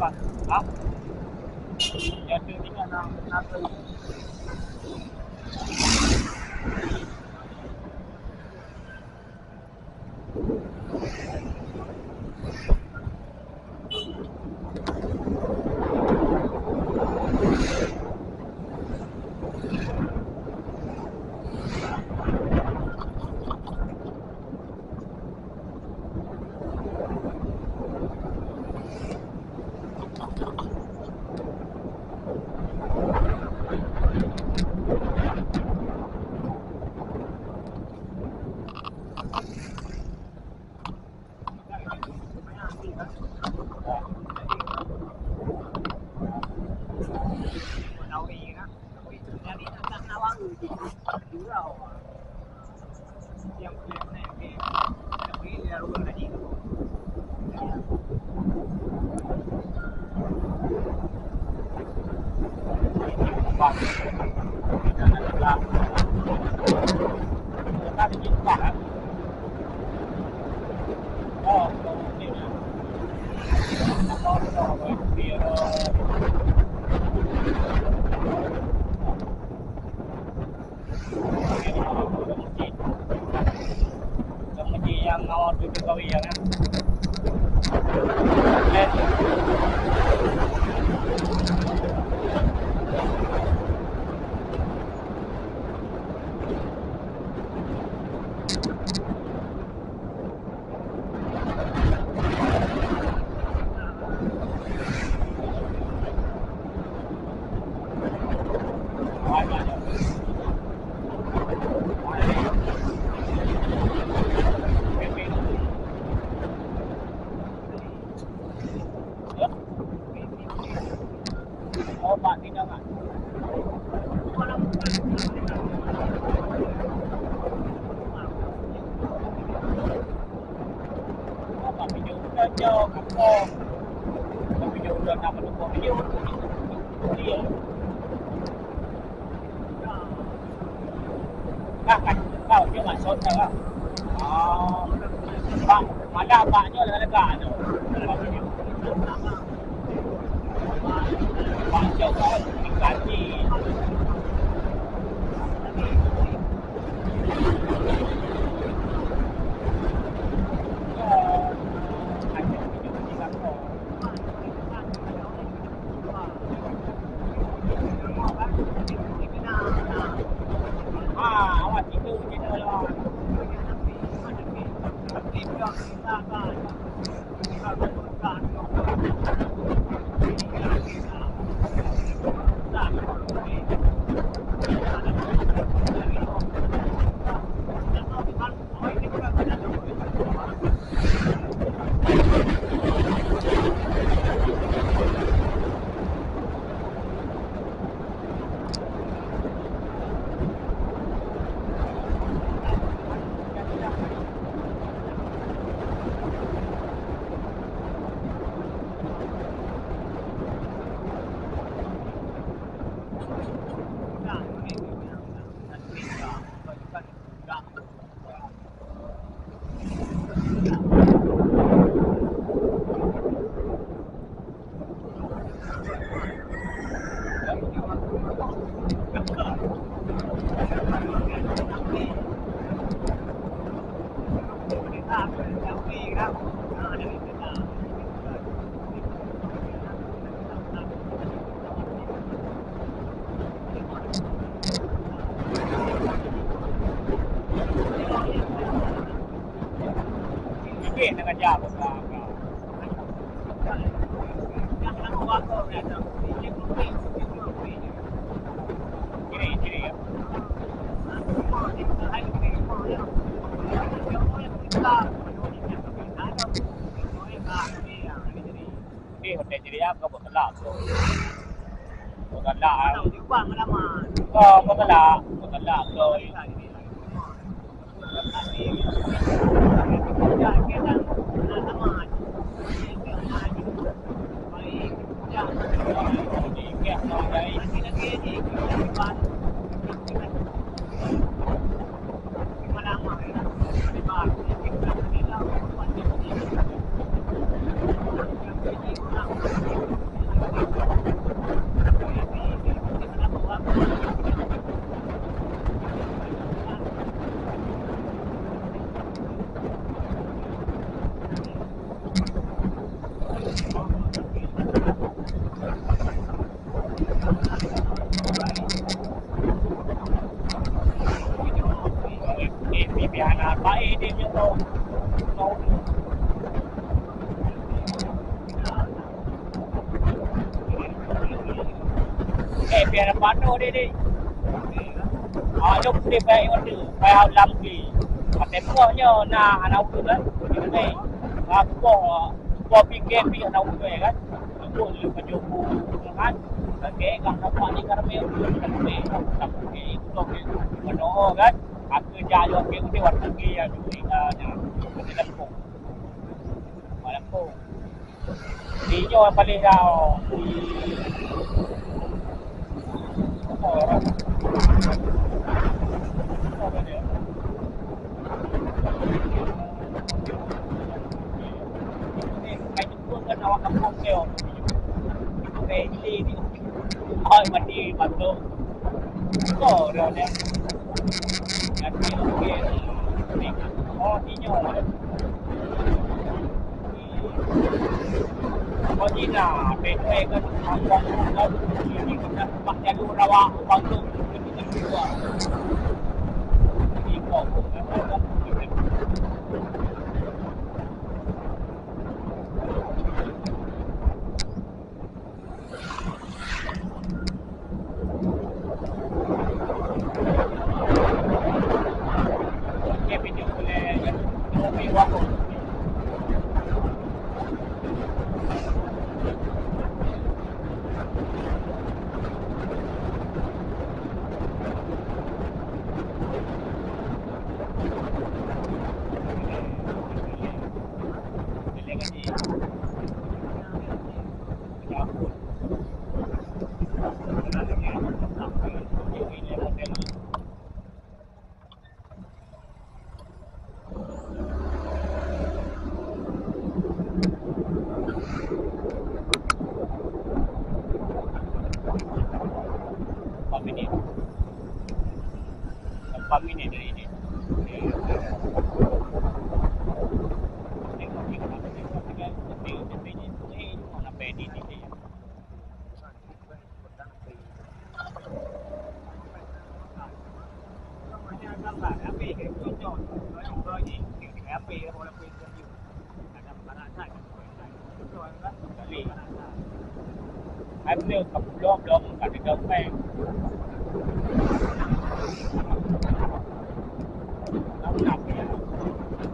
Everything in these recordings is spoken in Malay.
dapat. Ha? Jadi tinggal nak yang awal tu kawi yang Pak tidak kan? Apa video udah jauh kampung? Video udah nak menunggu video dia. Kan kau dia masuk dah. Oh, Pak, mana paknya lega tu. Pak jauh kau ganti. Awak tidur je lah. Dengan jauh kan. Ciri-ciri ya. Ini hotel ciri apa buat telak tu? Buat telak. Oh, buat telak tu. baik dia punya tau. Biar ada pano dia ni. Jom dia baik order. Bayar lampi. Temboknya nak anak tu kan. Dia ni. Buat PKP anak tu kan. Untuk lu penjumpu kan. Okey, kalau nampak ni karena okey. Itu pano kan. Aku jalan okey dia waktu pergi yang ni ada Lampung. Lampung. Dia yang paling jauh. Awak kampung dia. Okey, ini. Mati batu. Dia ni. Nanti okey. Ini. Jina, PK kan kampung kan. Ini kita pak jalur rawa bantu kita juga. Ini kok. Minit dari ini. Ada belum ada gampang.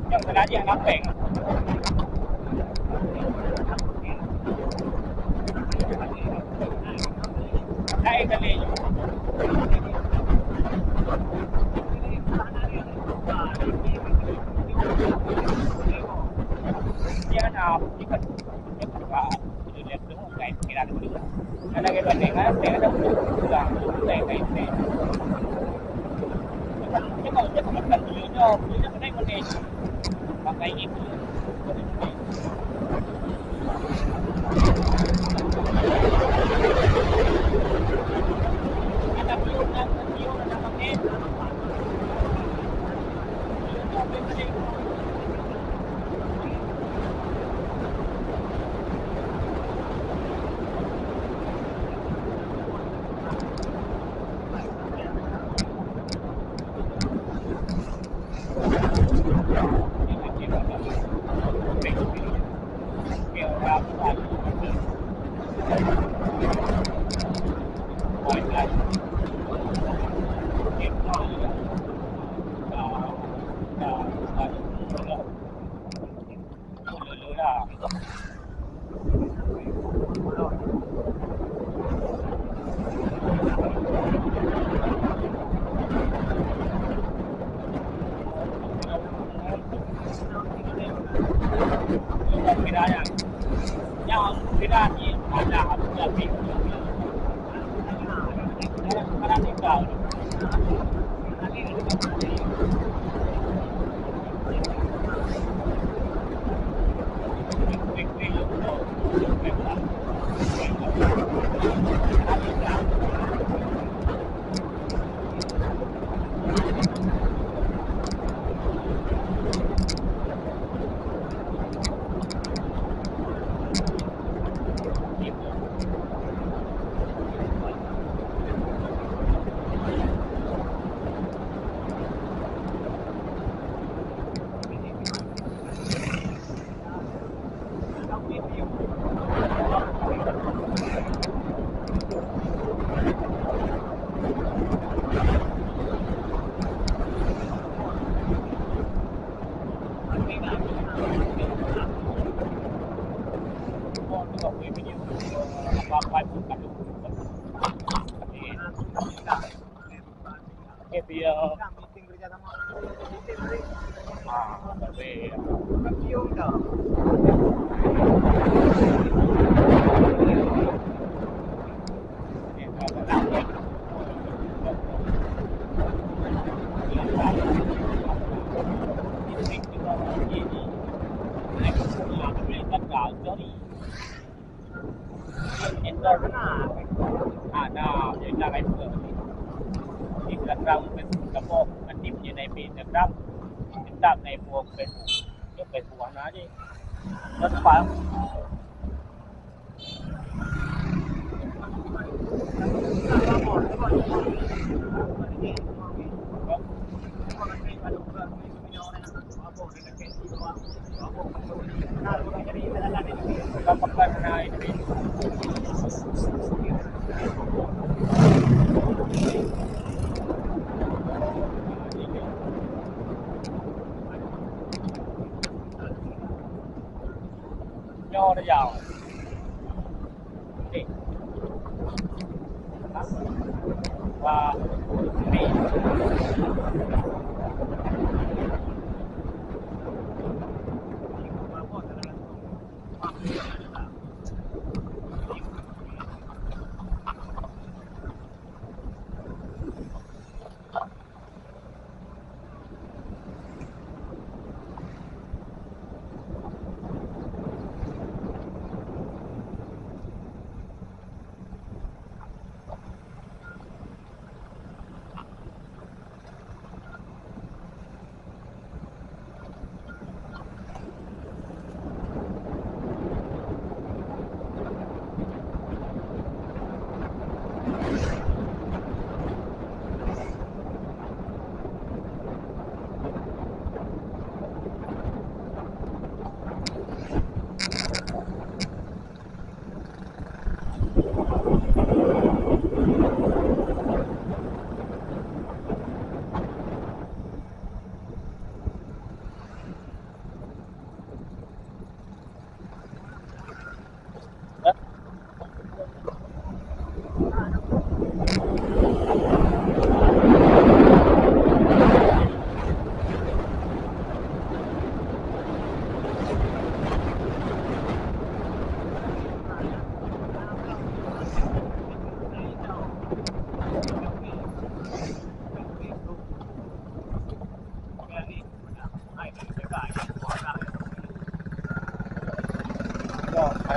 Yang terajak gampang. Naik kali. Dia nak ikat dia lihat dulu kain kira dulu. Ada ke banding kan? Saya ada sudah saya kain. Kalau dia makan dulunya, dia kena makan. Pakai itu. Ada pion ada pakai. Oh, tu aku punya video. Apa-apa pun kat tu. Okay, dia tapi ada jadi nak itu di belakang kamu aktif je naik Instagram Instagram naik Facebook itu Facebook mana aja rất khoái không pakai mana ini nyo nó giàu và mì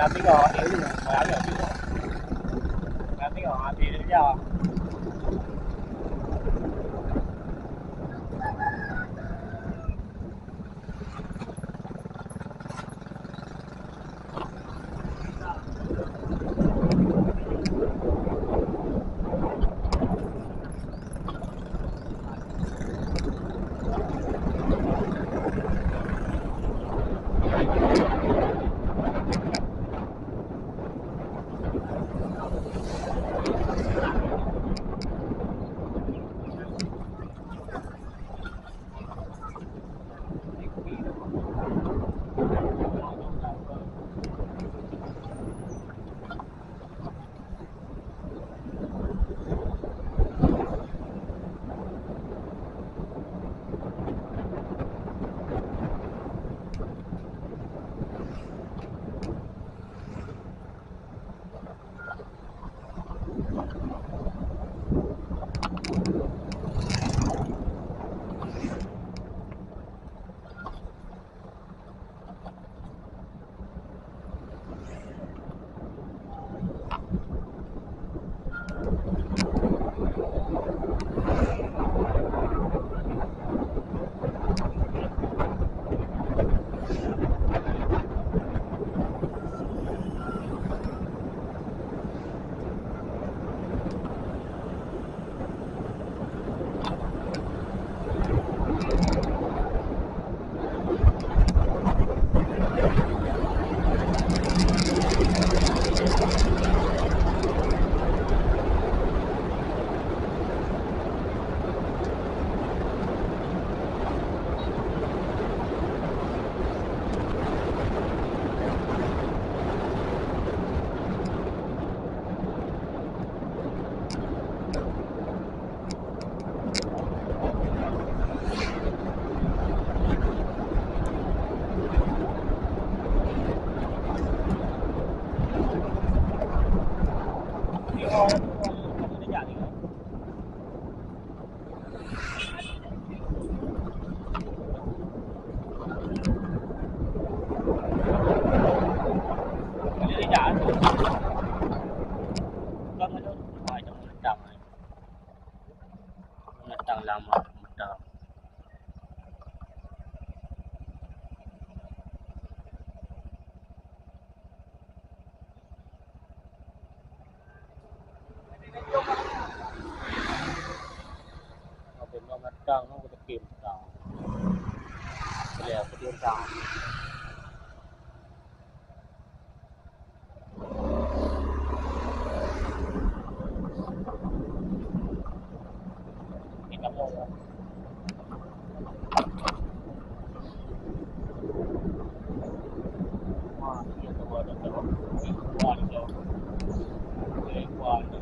làm tiếng ngò hiểu gì nè làm tiếng ngò làm tiếng ngò thì đến giờ Bintang. Kita mau. Wah, dia tu ada tu. Wah, dia. Wah, dia.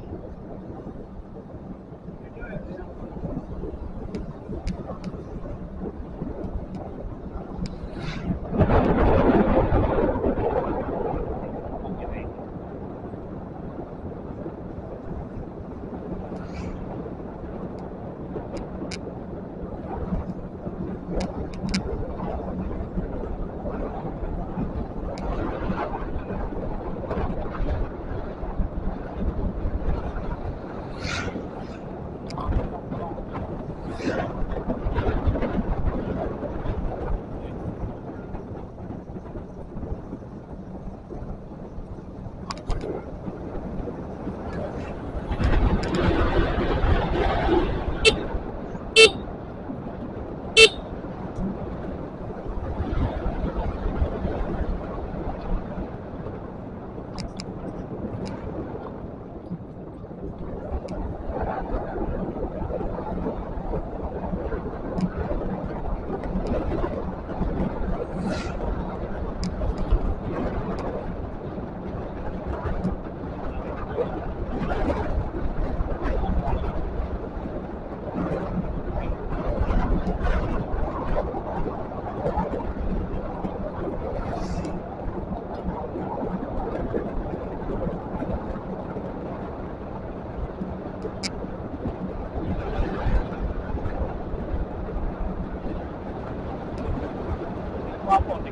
Apa ni?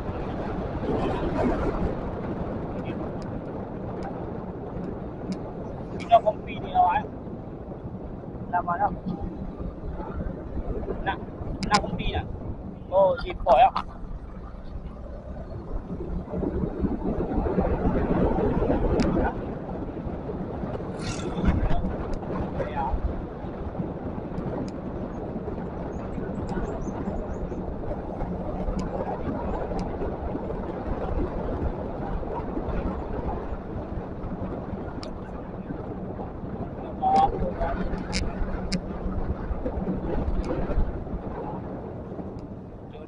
Kita kompi ni awak. Nama apa? Nak kompi nak. Oh, import ya.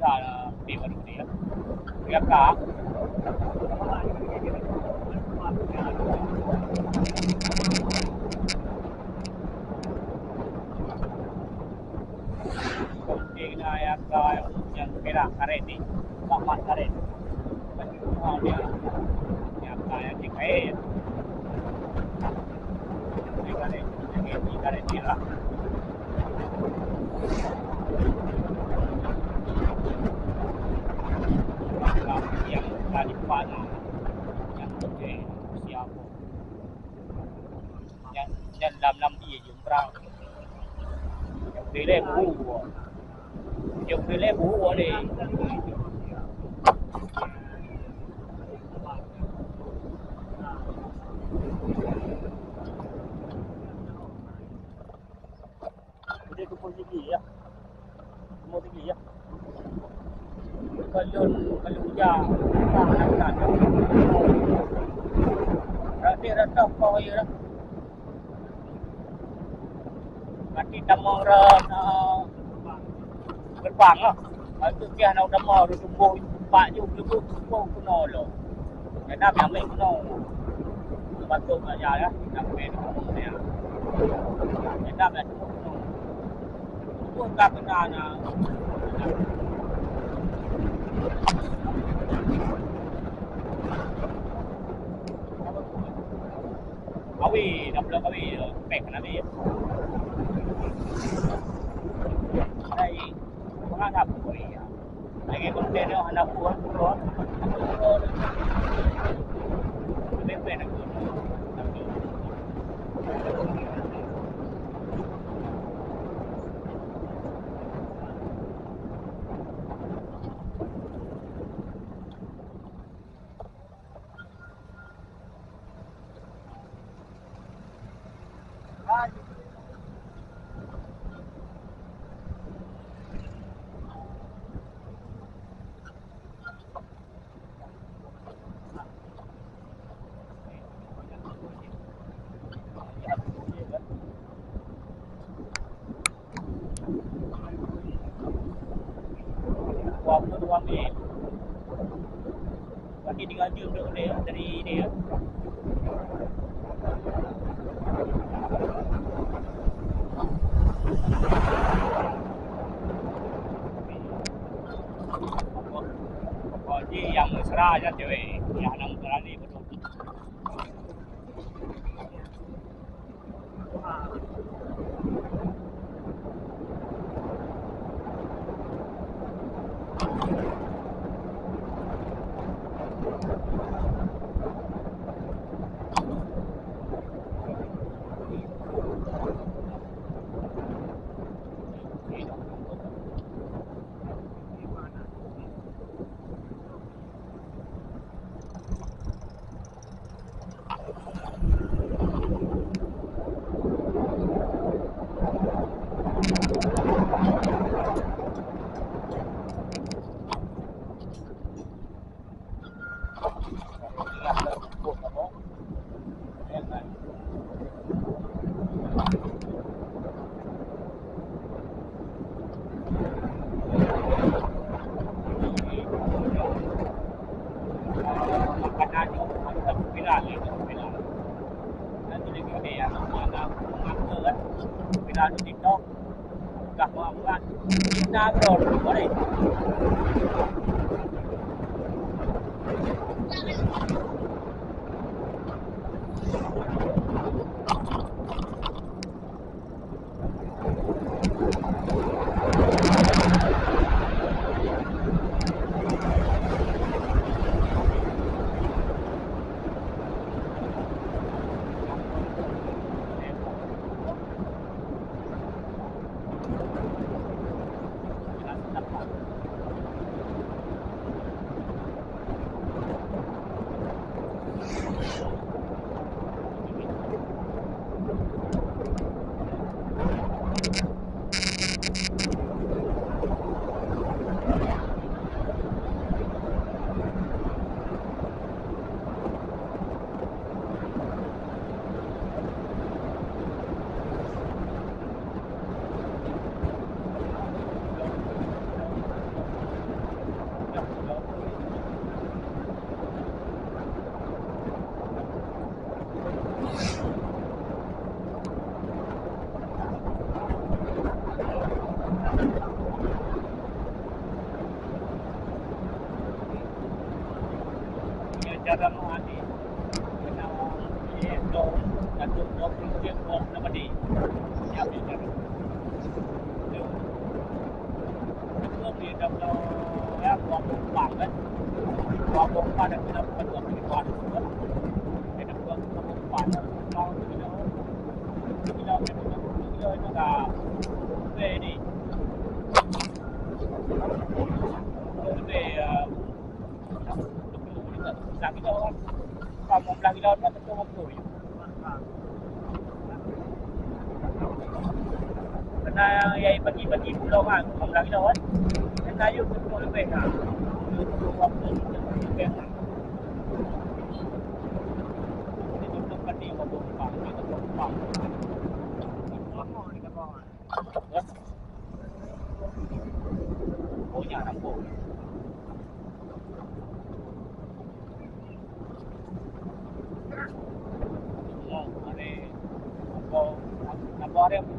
Dah beli baru ni ya. Berapa? Kena yang merah karet ni, bapak karet. Dia yang kaya dikai. Ini karet ni lah. Yang tadi panah, yang putih siapa? Yang dalam dia jumpa. Yang pilih buku. Yang pilih buku ni. Dia tu pun tinggi ya. Semua tinggi ya. Kalau hujan, tak. Berarti dah kau ya dah. Mati tamang gerbang lah. Itu dia nak damau dia tumbuh empat je tumbuh kena lo. Kenapa yang main kena? Patut aja ya. Nak main ni. Kenapa yang tumbuh kena? Tumbuh tak kena nak. Awi, dah belum awi, pek kena dia. Đây, menghadap ya. Lagi kontainer anak buah turun. Lebih nak ambil. Bagi 3 jam duduk dia dari dia. Jadi yang mesra aja cewek, yang nak berani betul. Bila tu TikTok, buka buat kita bro, boleh. Cara menghati kena do satu do prinsip bom nama di siap dia itu dia kalau ya buat bang kan buat pada kita buat buat kita buat pada mau kita itu dah ready lagi dah orang kamu lagi dah orang tentu mampu ya. Kena yang bagi pulau kan, kamu lagi dah kan. Kena yuk tentu lebih kan. Tentu waktu lebih kan. Ini tentu padi mampu pang, itu pang. Mampu ni kan pang. Punya mampu. Nampak dia pun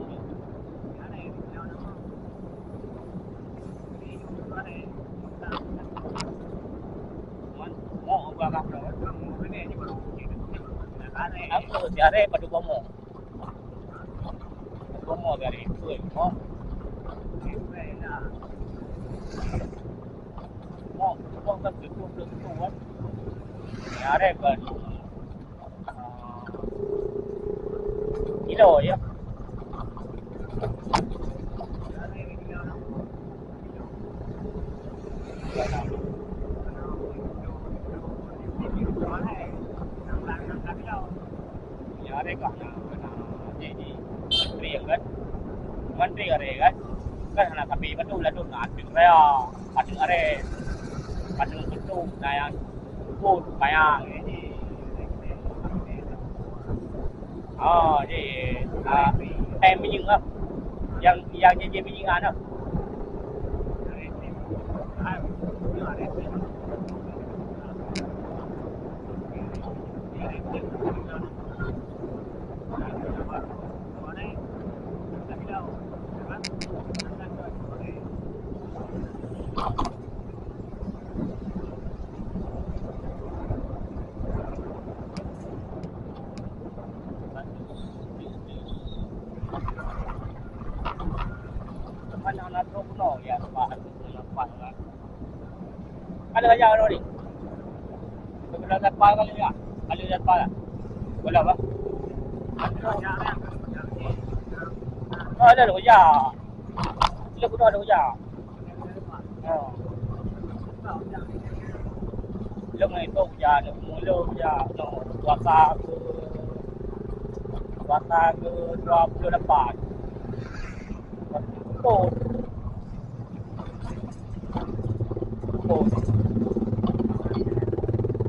mau ubah kapal apa cari pada bomo dari itu mau kan betul kan cari kan kilo ya ada kan jadi menteri kan anak kami betul lah tu nak ada ada ada betul yang pun bayang ini em mình không yang jadi minyak anak Kalau aja orang ni. Kalau dapat kali ya. Kalau dapat lah. Boleh apa? Ada loja. Dia pun ada loja. Lúc này tôi già được mua lô già nó qua xa cứ cho chưa đắp bản cồn cồn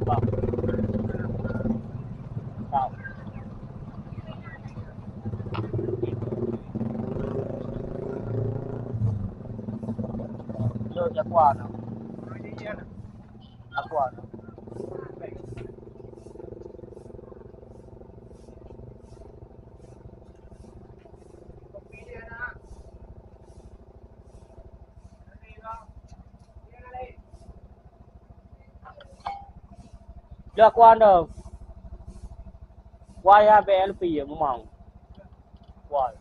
vâng vâng lô già qua nào qua nào Dia kuan dah. Waya BLP memang. Kuan.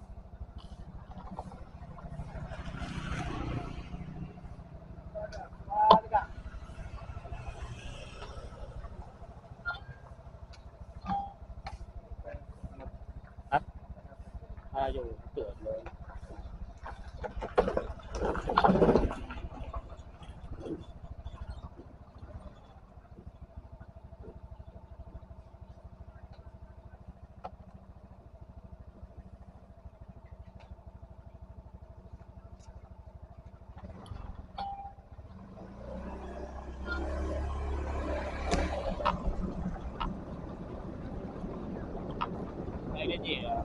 Ayo, betul lah. Cái gì à?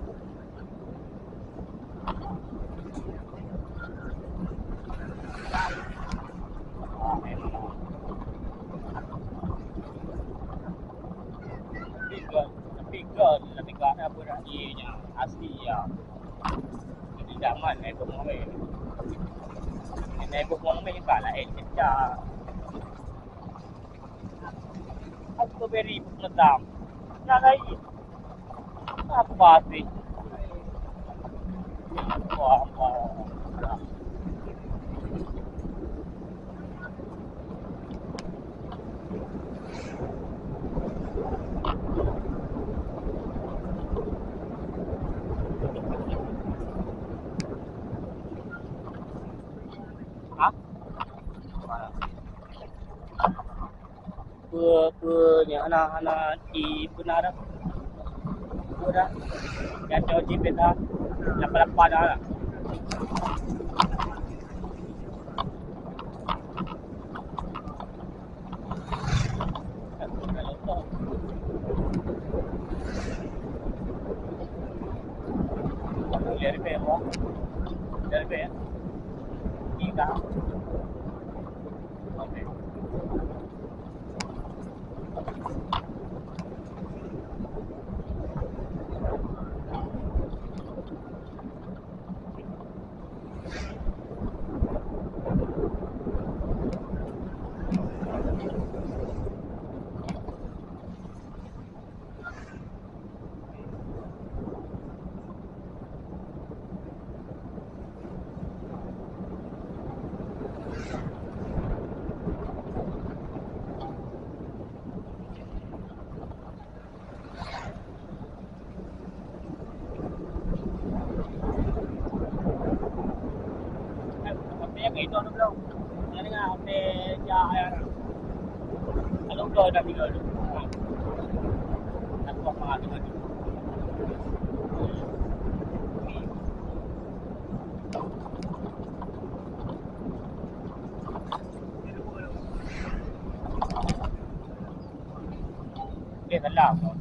Tapi kan apa dah ianya asli ya. Jadi zaman ni pun mai. Ni pun mai kan lah kita. Aku beri pengetam. Nak lagi. Apa sih? Wah, Punya anak-anak di benar dah yang jauh jipet dah 88 dah lah dari Perak Ika okay. Itu ada belum? Jadi kan hotel ya. Kalau udah dah tinggal tu. Aku apa tinggal tu. Dia salah.